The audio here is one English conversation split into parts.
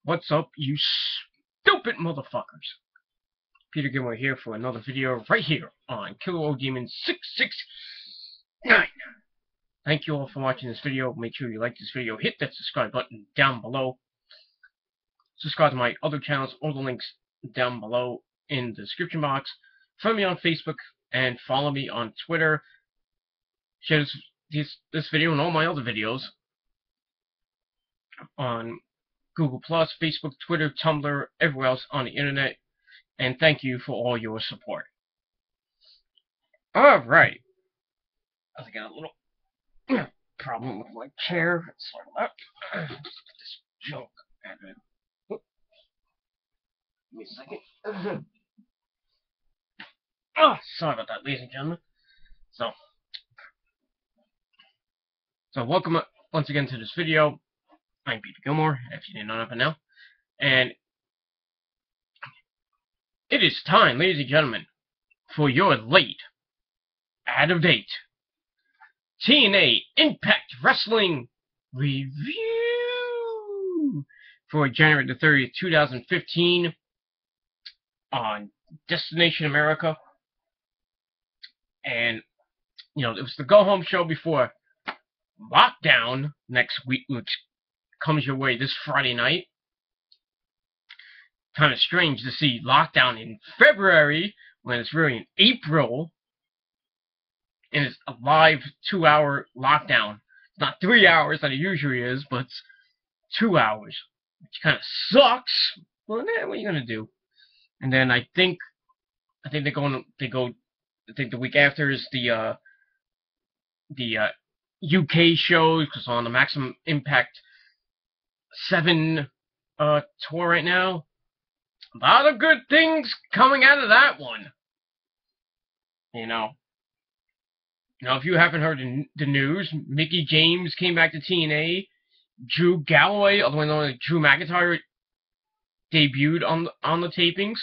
What's up, you stupid motherfuckers? Peter Gilmore here for another video right here on Killer O Demon 669. Thank you all for watching this video. Make sure you like this video. Hit that subscribe button down below. Subscribe to my other channels. All the links down below in the description box. Friend me on Facebook and follow me on Twitter. Share this video and all my other videos on Google+, Facebook, Twitter, Tumblr, everywhere else on the internet, and thank you for all your support. Alright. I think I got a little problem with my chair. Sorry about that. Let's get this junk out of it. Give me a second. Sorry about that, ladies and gentlemen. So welcome once again to this video. I'm Peter Gilmore, if you didn't know that by now. And it is time, ladies and gentlemen, for your late, out-of-date TNA Impact Wrestling review for January the 30th, 2015 on Destination America. And, you know, it was the go-home show before Lockdown next week, which comes your way this Friday night. Kind of strange to see Lockdown in February when it's really in April, and it's a live 2-hour Lockdown. It's not 3 hours that it usually is, but it's 2 hours, which kind of sucks. Well, what are you gonna do? And then I think the week after is the UK shows, because on the Maximum Impact 7 tour right now. A lot of good things coming out of that one. You know, if you haven't heard the news, Mickie James came back to TNA. Drew Galloway, otherwise known as Drew McIntyre, debuted on the tapings.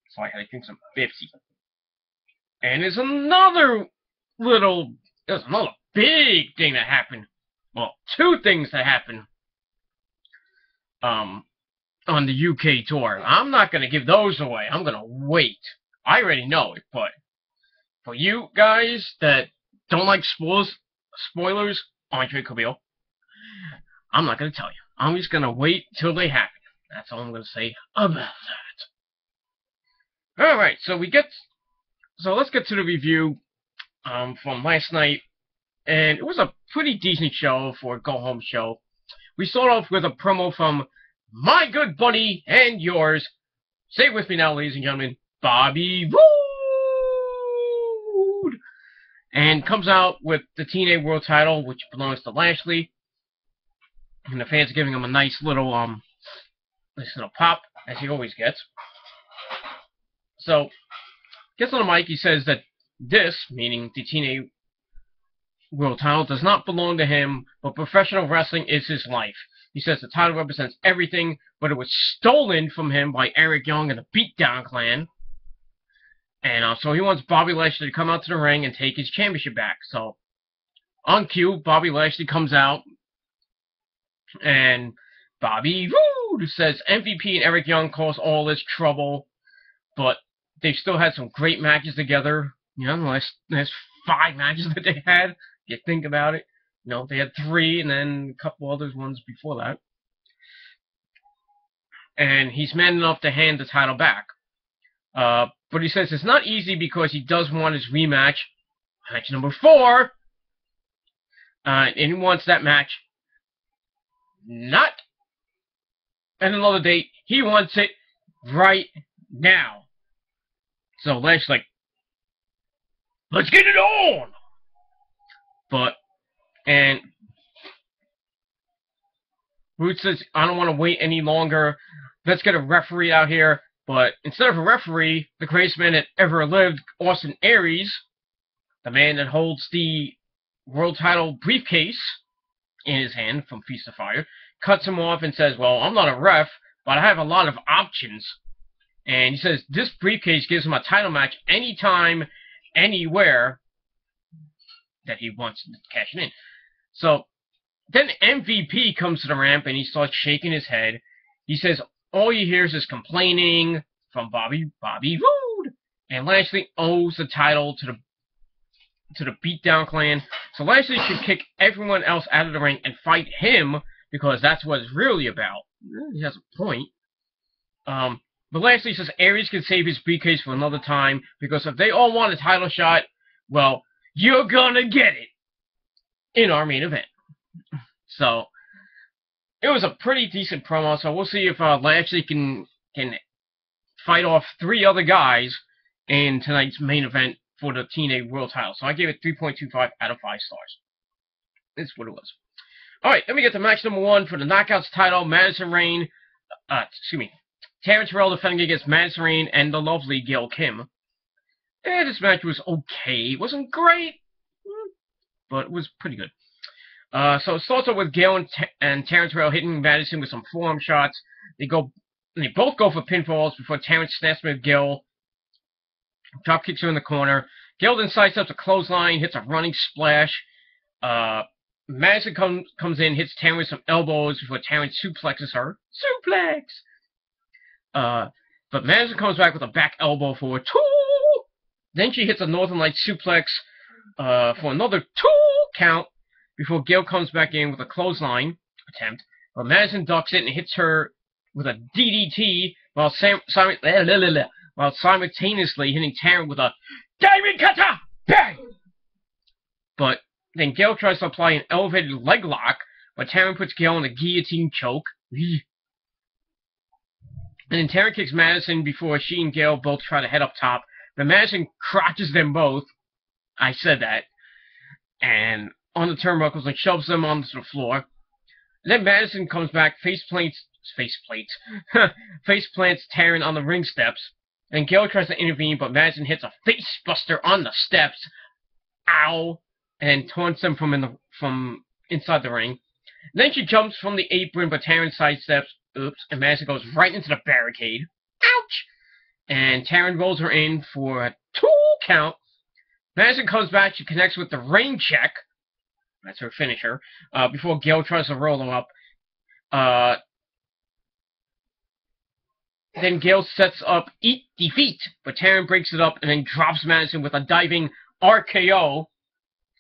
So I had to drink some Pepsi. And there's another big thing that happened. Well, two things that happened on the UK tour. I'm not going to give those away. I'm going to wait. I already know it, but for you guys that don't like spoilers, Andre Cavill, I'm not going to tell you. I'm just going to wait till they happen. That's all I'm going to say about that. Alright, so let's get to the review from last night. And it was a pretty decent show for a go-home show. We start off with a promo from my good buddy and yours. Say it with me now, ladies and gentlemen. Bobby Roode! And comes out with the TNA World title, which belongs to Lashley. And the fans are giving him a nice little pop, as he always gets. So, gets on the mic, he says that this, meaning the TNA World title, does not belong to him, but professional wrestling is his life. He says the title represents everything, but it was stolen from him by Eric Young and the Beatdown Clan. And so he wants Bobby Lashley to come out to the ring and take his championship back. So, on cue, Bobby Lashley comes out, and Bobby Roode says MVP and Eric Young caused all this trouble, but they've still had some great matches together. You know, the last 5 matches that they had, if you think about it. You know, they had 3 and then a couple other ones before that. And he's man enough to hand the title back. But he says it's not easy because he does want his rematch, match number 4. And he wants that match not at another date. He wants it right now. So Lashley's like, let's get it on! And Roode says, I don't want to wait any longer. Let's get a referee out here. But instead of a referee, the greatest man that ever lived, Austin Aries, the man that holds the world title briefcase in his hand from Feast of Fire, cuts him off and says, well, I'm not a ref, but I have a lot of options. And he says this briefcase gives him a title match anytime, anywhere that he wants to cash it in. So Then MVP comes to the ramp and he starts shaking his head. He says all he hears is complaining from Bobby Roode, and Lashley owes the title to the Beatdown Clan. So Lashley should kick everyone else out of the ring and fight him because that's what it's really about. He has a point. But Lashley says Aries can save his briefcase for another time because if they all want a title shot, well, you're gonna get it in our main event. So it was a pretty decent promo. So we'll see if Lashley can fight off 3 other guys in tonight's main event for the TNA World title. So I gave it 3.25 out of 5 stars. That's what it was. Alright, then we get to match number 1 for the Knockouts title. Terrence Terrell defending against Madison Rayne and the lovely Gail Kim. And this match was okay. It wasn't great, but it was pretty good. So it starts off with Gail and Terrence Terrell hitting Madison with some forearm shots. They both go for pinfalls before Terrence snaps with Gail. Drop kicks her in the corner. Gail then sidesteps a clothesline, hits a running splash. Madison comes in, hits Terrence with some elbows before Terrence suplexes her. Suplex! But Madison comes back with a back elbow for a 2. Then she hits a Northern Light suplex for another 2 count before Gail comes back in with a clothesline attempt. But Madison ducks it and hits her with a DDT while simultaneously hitting Terrence with a Diamond Cutter! Bang! But then Gail tries to apply an elevated leg lock, but Terrence puts Gail in a guillotine choke. And then Terrence kicks Madison before she and Gail both try to head up top. But Madison crotches them both. I said that. And on the turnbuckles and shoves them onto the floor. And then Madison comes back, face plants Terrence on the ring steps. And Gail tries to intervene, but Madison hits a face buster on the steps. Ow! And taunts them from inside the ring. And then she jumps from the apron, but Terrence sidesteps. Oops, and Madison goes right into the barricade. Ouch! And Terrence rolls her in for a 2 count. Madison comes back, she connects with the rain check. That's her finisher. Before Gail tries to roll him up. Then Gail sets up Eat Defeat, but Terrence breaks it up and then drops Madison with a diving RKO.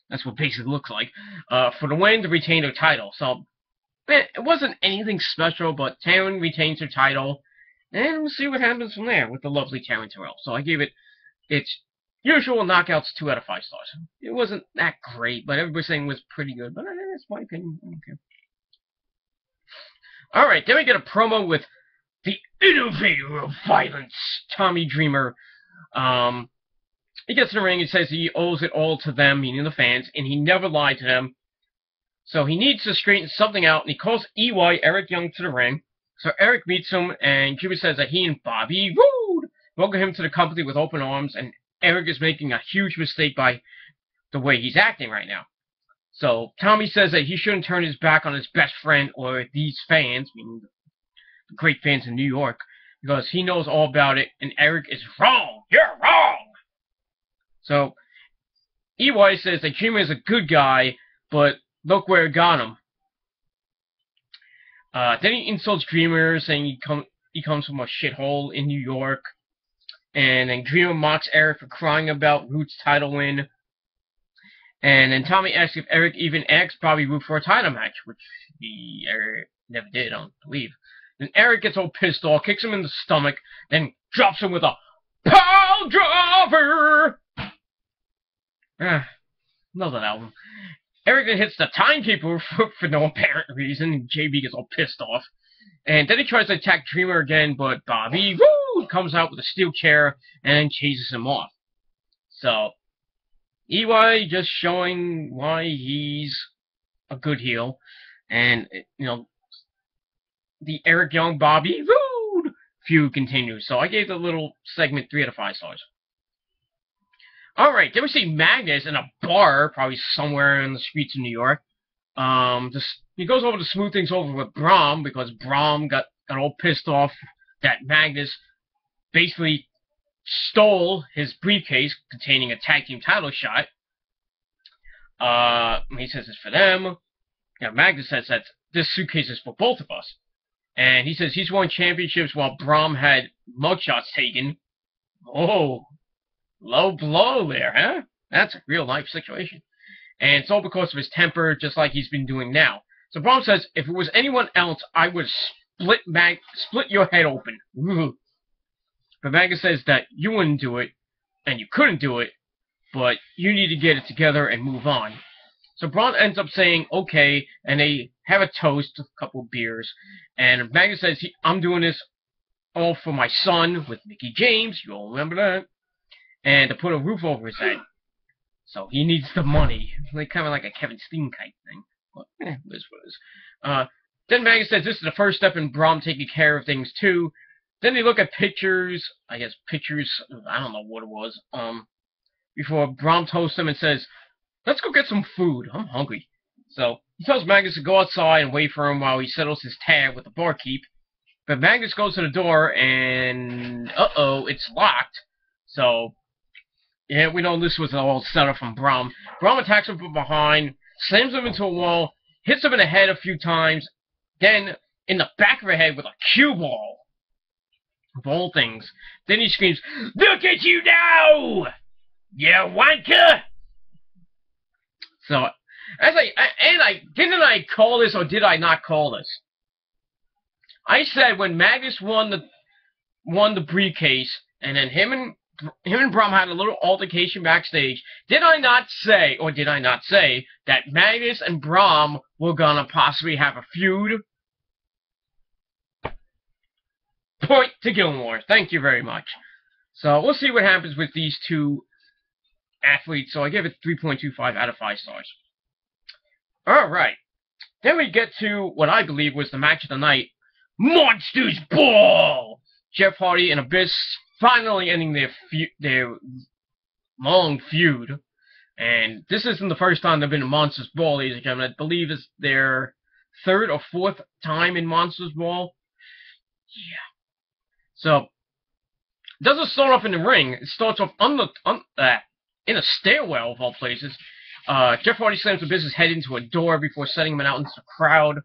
That's what basically looks like. For the win to retain her title. So it wasn't anything special, but Terrence retains her title, and we'll see what happens from there with the lovely Terrence Terrell. So I gave it its usual knockouts 2 out of 5 stars. It wasn't that great, but everybody's saying it was pretty good, but that's my opinion. I don't care. Alright, then we get a promo with the innovator of violence, Tommy Dreamer. He gets in the ring and says he owes it all to them, meaning the fans, and he never lied to them. So he needs to straighten something out, and he calls EY, Eric Young, to the ring. So Eric meets him, and Cuba says that he and Bobby Roode welcome him to the company with open arms, and Eric is making a huge mistake by the way he's acting right now. So Tommy says that he shouldn't turn his back on his best friend or these fans, meaning the great fans in New York, because he knows all about it, and Eric is wrong. You're wrong! So EY says that Dreamer is a good guy, but look where it got him. Then he insults Dreamer, saying he comes from a shithole in New York. And then Dreamer mocks Eric for crying about Roode's title win. And then Tommy asks if Eric even asked Bobby Roode for a title match, which he never did, I don't believe. Then Eric gets all pissed off, kicks him in the stomach, then drops him with a pile driver! Love that album. Eric then hits the timekeeper for no apparent reason, and JB gets all pissed off. And then he tries to attack Dreamer again, but Bobby Roode comes out with a steel chair and chases him off. So, EY just showing why he's a good heel. And, you know, the Eric Young, Bobby Roode feud continues. So I gave the little segment 3 out of 5 stars. Alright, then we see Magnus in a bar, probably somewhere in the streets of New York. He goes over to smooth things over with Brahm, because Brahm got all pissed off that Magnus basically stole his briefcase containing a tag team title shot. He says it's for them. Magnus says that this suitcase is for both of us. And he says he's won championships while Braum had mugshots taken. Oh, low blow there, huh? That's a real life situation. And it's all because of his temper, just like he's been doing now. So Braum says, if it was anyone else, I would split your head open. But Magnus says that you wouldn't do it, and you couldn't do it, but you need to get it together and move on. So Braun ends up saying, okay, and they have a toast, a couple of beers, and Magnus says, I'm doing this all for my son with Mickie James, you all remember that, and to put a roof over his head. So he needs the money, kind of like a Kevin Steen type thing. But, this was. Then Magnus says this is the first step in Braum taking care of things too. Then they look at pictures, I don't know what it was, before Braum toasts him and says, let's go get some food. I'm hungry. So he tells Magnus to go outside and wait for him while he settles his tab with the barkeep. But Magnus goes to the door and, uh-oh, it's locked. So, yeah, we know this was all set up from Braum. Braum attacks him from behind, slams him into a wall, hits him in the head a few times, then in the back of the head with a cue ball. Of all things. Then he screams, look at you now! You wanker! So, didn't I call this, or did I not call this? I said when Magnus won the briefcase, and then him and Braum had a little altercation backstage, did I not say that Magnus and Braum were gonna possibly have a feud? Point to Gilmore. Thank you very much. So we'll see what happens with these two athletes. So I give it 3.25 out of 5 stars. Alright. Then we get to what I believe was the match of the night. Monsters Ball! Jeff Hardy and Abyss finally ending their long feud. And this isn't the first time they've been in Monsters Ball, ladies and gentlemen. I believe it's their 3rd or 4th time in Monsters Ball. Yeah. So, it doesn't start off in the ring. It starts off in a stairwell, of all places. Jeff Hardy slams Abyss's head into a door before setting him out into the crowd.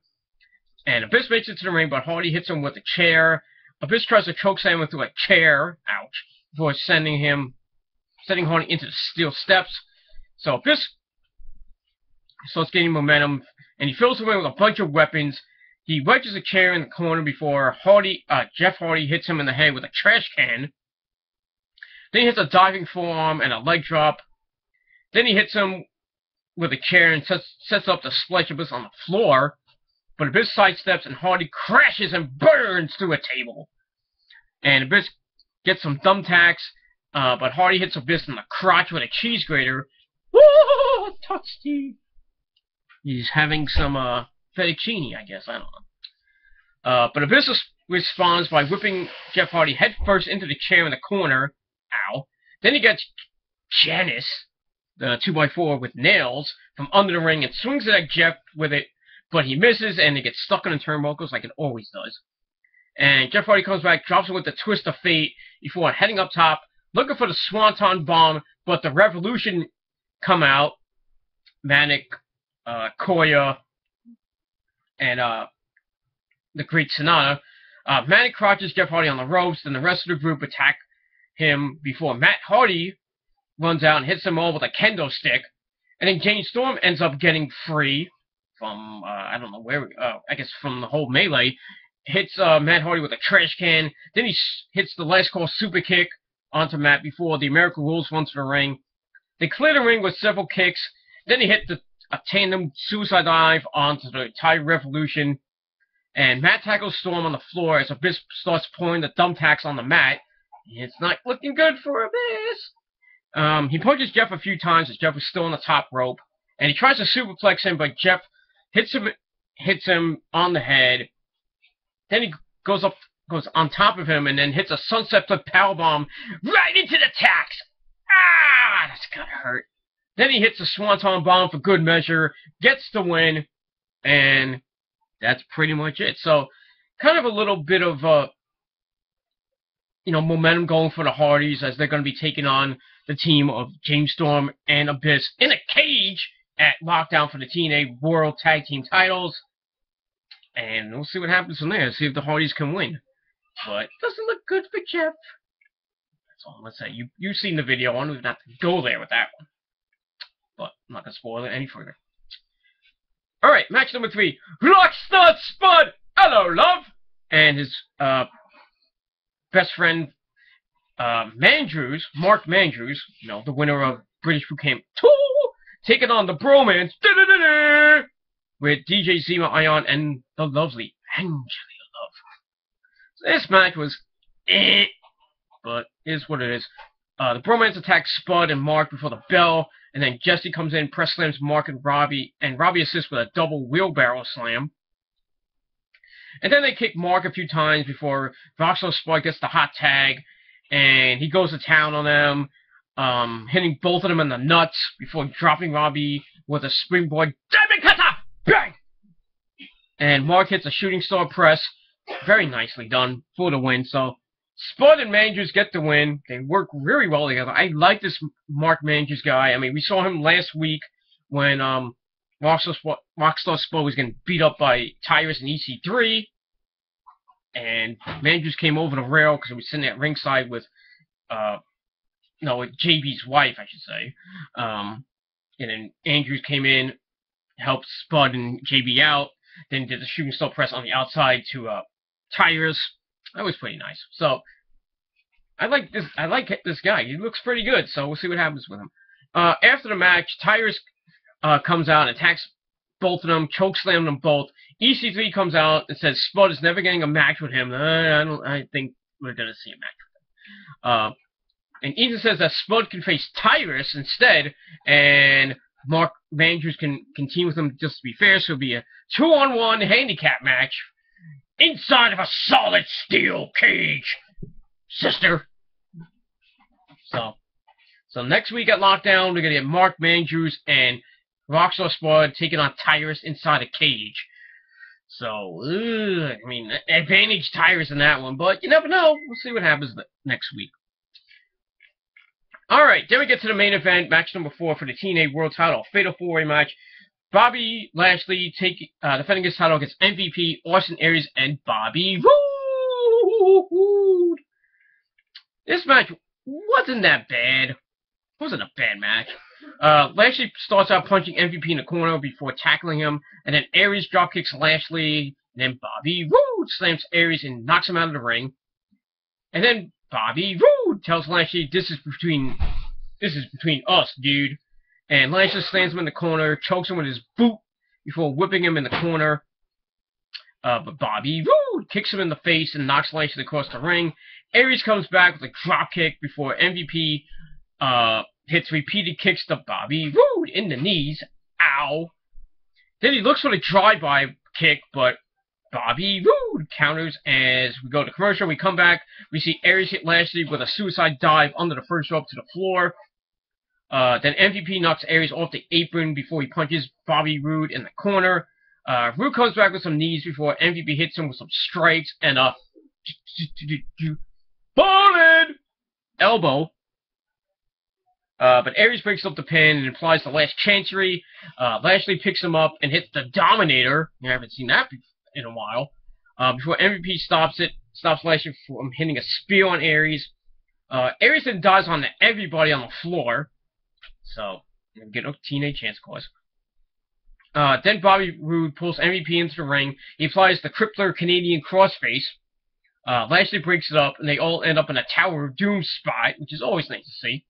And Abyss makes it to the ring, but Hardy hits him with a chair. Abyss tries to chokeslam him through a chair, ouch, before sending Hardy into the steel steps. So Abyss starts gaining momentum, and he fills the ring with a bunch of weapons. He wedges a chair in the corner before Jeff Hardy hits him in the head with a trash can. Then he hits a diving forearm and a leg drop. Then he hits him with a chair and sets up the splash Abyss on the floor. But Abyss sidesteps and Hardy crashes and burns through a table. And Abyss gets some thumbtacks, but Hardy hits Abyss in the crotch with a cheese grater. Woo! Touchy! He's having some fettuccine, I guess. I don't know. But Abyss responds by whipping Jeff Hardy headfirst into the chair in the corner. Ow. Then he gets Janice, the 2x4 with nails, from under the ring and swings it at Jeff with it, but he misses and it gets stuck in the turnbuckles like it always does. And Jeff Hardy comes back, drops him with the twist of fate before heading up top, looking for the Swanton Bomb, but the Revolution come out. Manic, Koya, and the Great Sonata. Manic crouches Jeff Hardy on the ropes, then the rest of the group attack him before Matt Hardy runs out and hits them all with a kendo stick. And then Jane Storm ends up getting free from, I don't know where, I guess from the whole melee. Hits Matt Hardy with a trash can. Then he hits the last call super kick onto Matt before the American Rules runs to the ring. They clear the ring with several kicks. Then he hit a tandem suicide dive onto the Thai Revolution. And Matt tackles Storm on the floor as Abyss starts pouring the thumbtacks on the mat. It's not looking good for Abyss. He punches Jeff a few times as Jeff is still on the top rope. And he tries to superplex him, but Jeff hits him on the head. Then he goes on top of him and then hits a sunset flip powerbomb right into the tacks. Ah, that's gotta hurt. Then he hits a Swanton Bomb for good measure, gets the win, and that's pretty much it. So, kind of a little bit of, momentum going for the Hardys as they're going to be taking on the team of James Storm and Abyss in a cage at Lockdown for the TNA World Tag Team titles. And we'll see what happens from there. See if the Hardys can win. But it doesn't look good for Jeff. That's all I'm going to say. You've seen the video. I don't even have to go there with that one. But I'm not going to spoil it any further. Alright, match number 3. Rockstar Spud! Hello, love! And his best friend, Mandrews, Mark Mandrews, you know, the winner of British Boot Camp 2, taking on the Bromance with DJ Zema Ion and the lovely Angelia Love. So this match was but is what it is. The Bromance attacks Spud and Mark before the bell, and then Jesse comes in, press slams Mark and Robbie assists with a double wheelbarrow slam. And then they kick Mark a few times before Rockstar Spud gets the hot tag, and he goes to town on them, hitting both of them in the nuts before dropping Robbie with a springboard diving kata! Bang! And Mark hits a shooting star press, very nicely done, for the win. So Spud and Mandrews get the win. They work really well together. I like this Mark Mandrews guy. I mean, we saw him last week when Rockstar Spud was getting beat up by Tyrus and EC3. And Mandrews came over the rail because he was sitting at ringside with, with JB's wife, I should say. And then Andrews came in, helped Spud and JB out, then did the shooting star press on the outside to Tyrus. That was pretty nice. So I like this guy. He looks pretty good. So we'll see what happens with him. After the match, Tyrus comes out and attacks both of them, chokeslam them both. EC3 comes out and says Spud is never getting a match with him. I think we're gonna see a match with him. And Ethan says that Spud can face Tyrus instead, and Mark Mandrews can team with him just to be fair. So it'll be a 2-on-1 handicap match inside of a solid steel cage, sister. So next week at Lockdown, we're gonna get Mark Mandrews and Rockstar Spud taking on Tyrus inside a cage. So, I mean, advantage Tyrus in that one, but you never know. We'll see what happens next week. Alright, then we get to the main event, match number 4 for the TNA World Title, Fatal 4-Way match. Bobby Lashley defending his title against MVP, Austin Aries, and Bobby Roode. This match wasn't that bad. It wasn't a bad match. Lashley starts out punching MVP in the corner before tackling him, and then Aries dropkicks Lashley, and then Bobby Roode slams Aries and knocks him out of the ring. And then Bobby Roode tells Lashley, this is between us, dude. And Lashley slams him in the corner, chokes him with his boot before whipping him in the corner. But Bobby Roode kicks him in the face and knocks Lashley across the ring. Aries comes back with a dropkick before MVP hits repeated kicks to Bobby Roode in the knees. Ow. Then he looks for the drive-by kick, but Bobby Roode counters as we go to commercial. We come back. We see Aries hit Lashley with a suicide dive under the first rope to the floor. Then MVP knocks Aries off the apron before he punches Bobby Roode in the corner. Roode comes back with some knees before MVP hits him with some strikes and a ballin' elbow. But Aries breaks up the pin and applies the last chancery. Lashley picks him up and hits the Dominator. I haven't seen that in a while. Before MVP stops Lashley from hitting a spear on Aries. Aries then dives on everybody on the floor. So, get a TNA chance, of course. Then Bobby Roode pulls MVP into the ring. He applies the Crippler Canadian crossface. Lashley breaks it up, and they all end up in a Tower of Doom spot, which is always nice to see.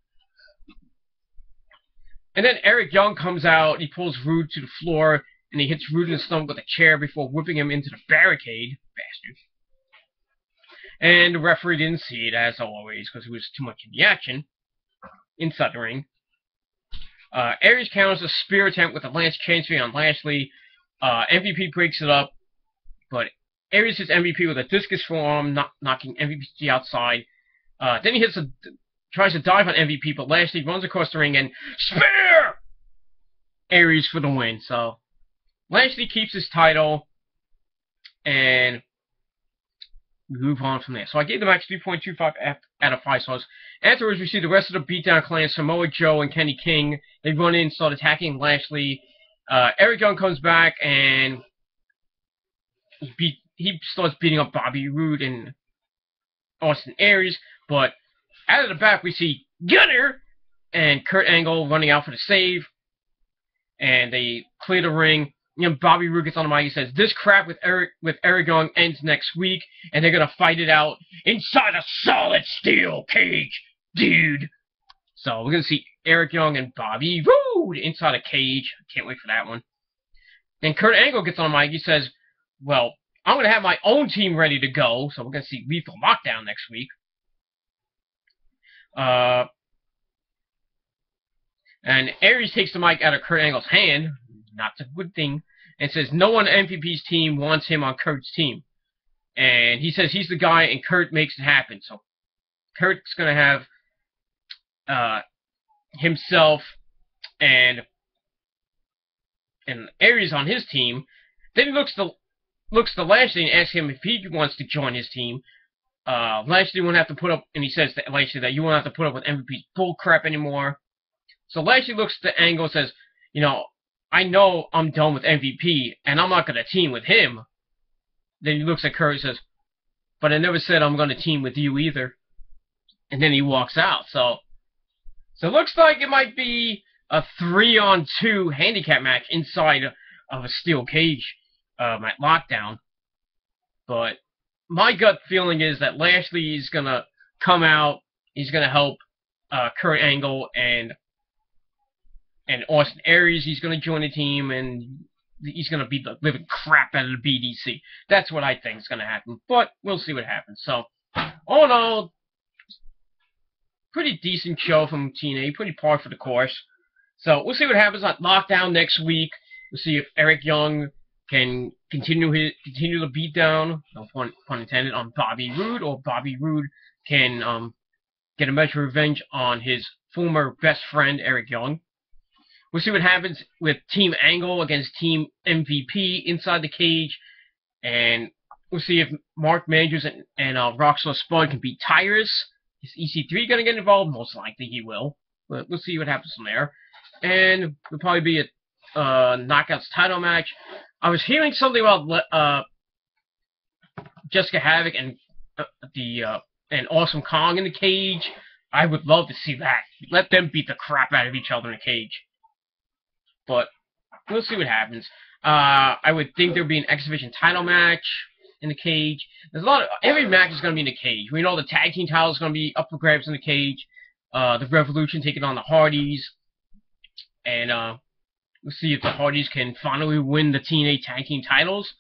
And then Eric Young comes out, he pulls Roode to the floor, and he hits Roode in the stomach with a chair before whipping him into the barricade. Bastard. And the referee didn't see it, as always, because he was too much in the action. Inside the ring. Aries counters a spear attempt with a lance chancery on Lashley. MVP breaks it up, but Aries hits MVP with a discus forearm, knocking MVP to the outside. Then he tries to dive on MVP, but Lashley runs across the ring and spear Aries for the win. So Lashley keeps his title, and we move on from there. So I gave the match 3.25 out of 5 stars. Afterwards, we see the rest of the Beatdown Clan, Samoa Joe and Kenny King. They run in, start attacking Lashley. Eric Young comes back and he starts beating up Bobby Roode and Austin Aries. But out of the back, we see Gunner and Kurt Angle running out for the save. And they clear the ring. You know, Bobby Roode gets on the mic. He says, "This crap with Eric Young ends next week, and they're gonna fight it out inside a solid steel cage, dude." So we're gonna see Eric Young and Bobby Roode inside a cage. Can't wait for that one. Then Kurt Angle gets on the mic. He says, "Well, I'm gonna have my own team ready to go." So we're gonna see Lethal Lockdown next week. And Aries takes the mic out of Kurt Angle's hand. Not a good thing. And says no one on MVP's team wants him on Kurt's team. And he says he's the guy and Kurt makes it happen. So Kurt's going to have himself and Aries on his team. Then he looks to Lashley and asks him if he wants to join his team. Lashley won't have to put up, and he says to Lashley that you won't have to put up with MVP's bullcrap anymore. So Lashley looks to Angle and says, you know I'm done with MVP, and I'm not going to team with him. Then he looks at Kurt and says, but I never said I'm going to team with you either. And then he walks out. So it looks like it might be a 3-on-2 handicap match inside of a steel cage at Lockdown. But my gut feeling is that Lashley is going to come out. He's going to help Kurt Angle and Austin Aries. He's going to join the team, and he's going to beat the living crap out of the BDC. That's what I think is going to happen, but we'll see what happens. So, all in all, pretty decent show from TNA, pretty par for the course. So, we'll see what happens on Lockdown next week. We'll see if Eric Young can continue the beatdown, no pun intended, on Bobby Roode, or Bobby Roode can get a measure of revenge on his former best friend, Eric Young. We'll see what happens with Team Angle against Team MVP inside the cage. And we'll see if Mark Mandrews and Rockstar Spud can beat Tyrus. Is EC3 going to get involved? Most likely he will. But we'll see what happens from there. And there'll probably be a Knockouts title match. I was hearing something about Jessica Havoc and and Awesome Kong in the cage. I would love to see that. Let them beat the crap out of each other in the cage. But we'll see what happens. I would think there would be an X Division title match in the cage. There's a lot of every match is going to be in the cage. We know the tag team title is going to be up for grabs in the cage. The Revolution taking on the Hardys, and we'll see if the Hardys can finally win the TNA tag team titles.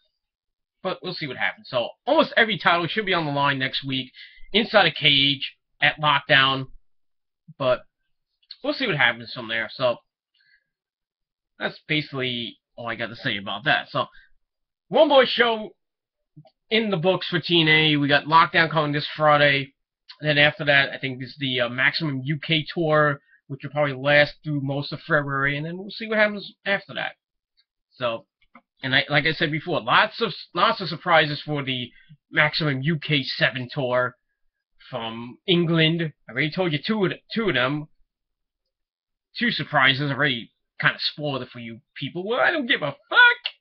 But we'll see what happens. So almost every title should be on the line next week inside a cage at Lockdown. But we'll see what happens from there. So that's basically all I got to say about that. So, one more show in the books for TNA. We got Lockdown coming this Friday. And then after that, I think this is the Maximum UK Tour, which will probably last through most of February. And then we'll see what happens after that. So, and like I said before, lots of surprises for the Maximum UK 7 Tour from England. I already told you two of them. 2 surprises already. Kind of spoiled it for you people. Well, I don't give a fuck.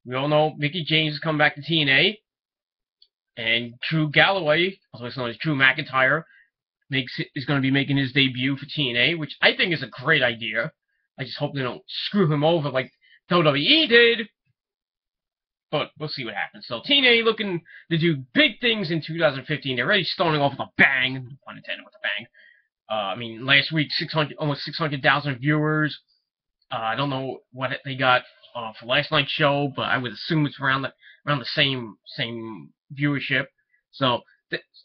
We all know Mickie James is coming back to TNA, and Drew Galloway, also known as Drew McIntyre, is going to be making his debut for TNA, which I think is a great idea. I just hope they don't screw him over like WWE did. But we'll see what happens. So TNA looking to do big things in 2015. They're already starting off with a bang, pun intended, with a bang. I mean, last week almost 600,000 viewers. I don't know what they got for last night's show, but I would assume it's around the same viewership. So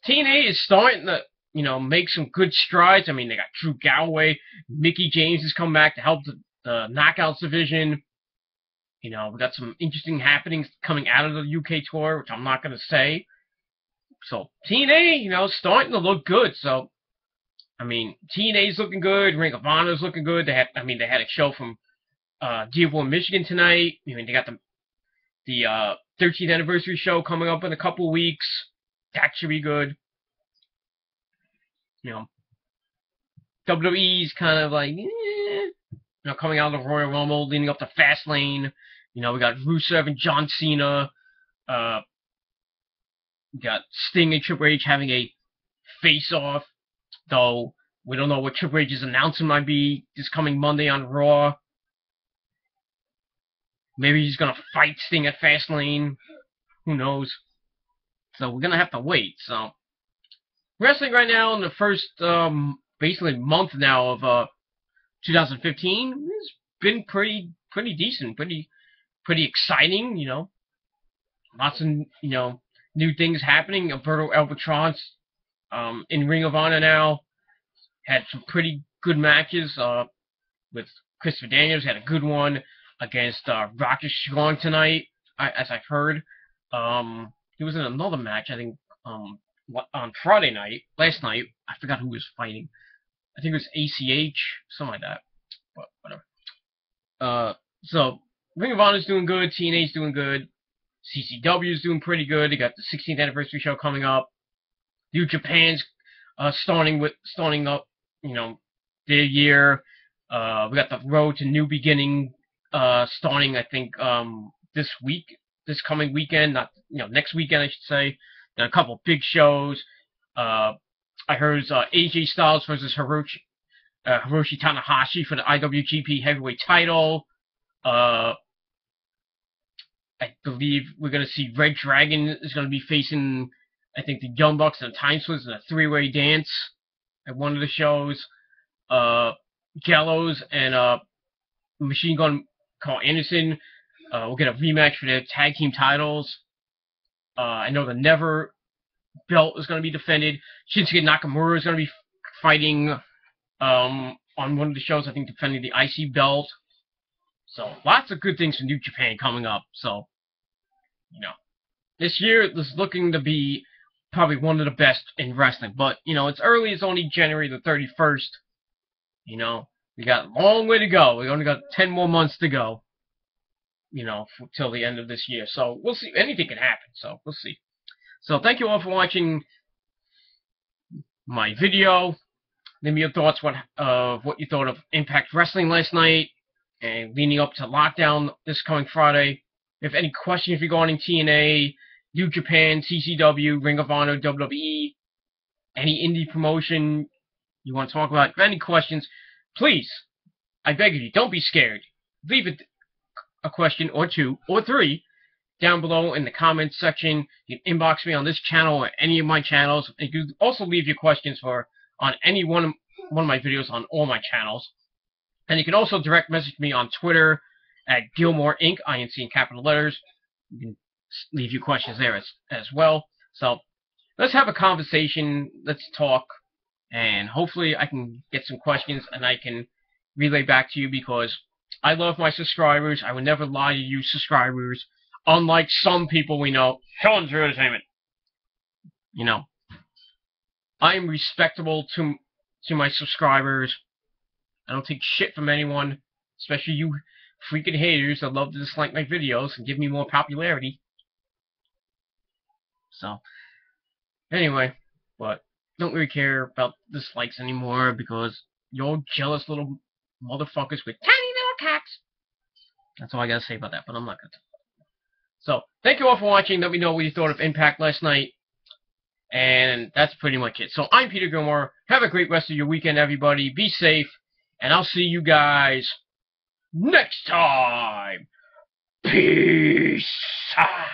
TNA is starting to make some good strides. I mean, they got Drew Galloway, Mickie James has come back to help the Knockouts division. We got some interesting happenings coming out of the UK tour, which I'm not going to say. So TNA, starting to look good. So I mean, TNA's looking good. Ring of Honor's looking good. They had a show from Dearborn, Michigan tonight. I mean, they got the 13th anniversary show coming up in a couple weeks. That should be good. You know, WWE's kind of like, coming out of the Royal Rumble, leading up to Fastlane. We got Rusev and John Cena. We got Sting and Triple H having a face-off, though we don't know what Triple H's announcement might be this coming Monday on Raw. Maybe he's gonna fight Sting at Fastlane. Who knows? So we're gonna have to wait. So wrestling right now in the first basically month now of 2015 has been pretty decent, pretty exciting. Lots of new things happening. Alberto Albatron's in Ring of Honor now. Had some pretty good matches with Christopher Daniels. Had a good one against Rocket Strong tonight, as I've heard. He was in another match, I think, on Friday night, last night. I forgot who was fighting. I think it was ACH, something like that. But whatever. So Ring of Honor's doing good. TNA's doing good. CCW's doing pretty good. They got the 16th anniversary show coming up. New Japan's starting up, their year. We got the Road to New Beginning starting, I think, this coming weekend, not next weekend, I should say. And a couple big shows. I heard AJ Styles versus Hiroshi Tanahashi for the IWGP Heavyweight title. I believe we're going to see Red Dragon is going to be facing, I think, the Young Bucks and the Time Splitters in a three-way dance at one of the shows. Gallows and Machine Gun Carl Anderson will get a rematch for their tag team titles. I know the Never belt is going to be defended. Shinsuke Nakamura is going to be fighting on one of the shows, I think, defending the IC belt. So, lots of good things from New Japan coming up. So, this year is looking to be probably one of the best in wrestling. But, it's early. It's only January the 31st. We got a long way to go. We only got 10 more months to go, till the end of this year. So, we'll see. Anything can happen. So, we'll see. So, thank you all for watching my video. Leave me your thoughts what you thought of Impact Wrestling last night and leading up to Lockdown this coming Friday. If any questions regarding TNA, New Japan, CCW, Ring of Honor, WWE, any indie promotion you want to talk about, if any questions, please, I beg of you, don't be scared. Leave a question or two or three down below in the comments section. You can inbox me on this channel or any of my channels. You can also leave your questions on any one of my videos on all my channels. And you can also direct message me on Twitter at Gilmore Inc., INC in capital letters. You can leave your questions there as well. So let's have a conversation. Let's talk. And hopefully I can get some questions and I can relay back to you, because I love my subscribers. I would never lie to you subscribers. Unlike some people we know. Hell's Entertainment. I am respectable to my subscribers. I don't take shit from anyone, especially you freaking haters that love to dislike my videos and give me more popularity. So, anyway, but don't really care about dislikes anymore, because you're jealous little motherfuckers with tiny little cocks. That's all I gotta say about that, but I'm not gonna talk about it. So, thank you all for watching. Let me know what you thought of Impact last night. And that's pretty much it. So, I'm Peter Gilmore. Have a great rest of your weekend, everybody. Be safe. And I'll see you guys next time. Peace out.